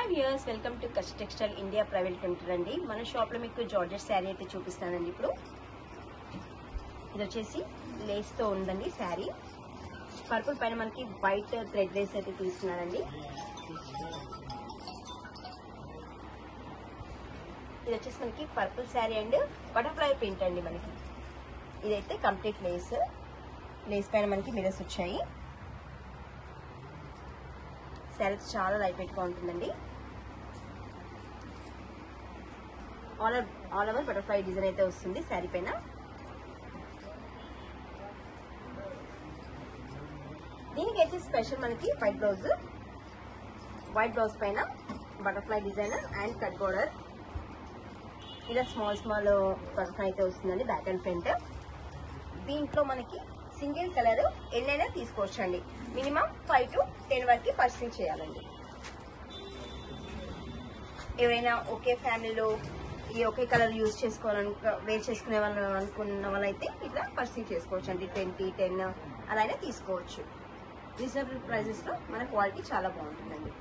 Hi viewers, welcome to Kash textile India private limited అండి. మన shop లో మీకు జార్జెట్ శారీ అయితే చూపిస్తానండి. ఇప్పుడు ఇది వచ్చేసి లేస్ తో ఉందండి శారీ. పర్పుల్ పైన మనకి వైట్ థ్రెడ్ లేస్ అయితే తీసుకున్నానండి. ఇది వచ్చేసి మనకి purple sari and butterfly print అండి. మనకి ఇదైతే కంప్లీట్ లేస్ పైన మనకి మిరర్స్ వచ్చాయి. శారీ చాలా లైట్ వెయిట్ గా ఉంటుందండి. ఆల్ ఓవర్ బటర్ఫ్లై డిజైన్ అయితే వస్తుంది శారీ పైన. దీనికైతే స్పెషల్ మనకి వైట్ బ్లౌజ్ పైన butterfly design and cut border. ఇలా స్మాల్ బటర్ఫ్లై అయితే వస్తుందండి బ్యాక్ అండ్ ఫ్రంట్. దీంట్లో మనకి సింగిల్ కలర్ ఎన్నైనా తీసుకోవచ్చు అండి. మినిమం 5 to 10 వరకు పర్చేసింగ్ చేయాలండి. ఎవరైనా ఒకే ఫ్యామిలీలో ఈ ఒకే కలర్ యూజ్ వేర్ చేసుకునే వాళ్ళు అనుకున్న వాళ్ళైతే ఇట్లా పర్చేసింగ్ చేసుకోవచ్చు అండి. 20, 10 అలా అయినా తీసుకోవచ్చు. రీజనబుల్ ప్రైజెస్ లో మన క్వాలిటీ చాలా బాగుంటుందండి.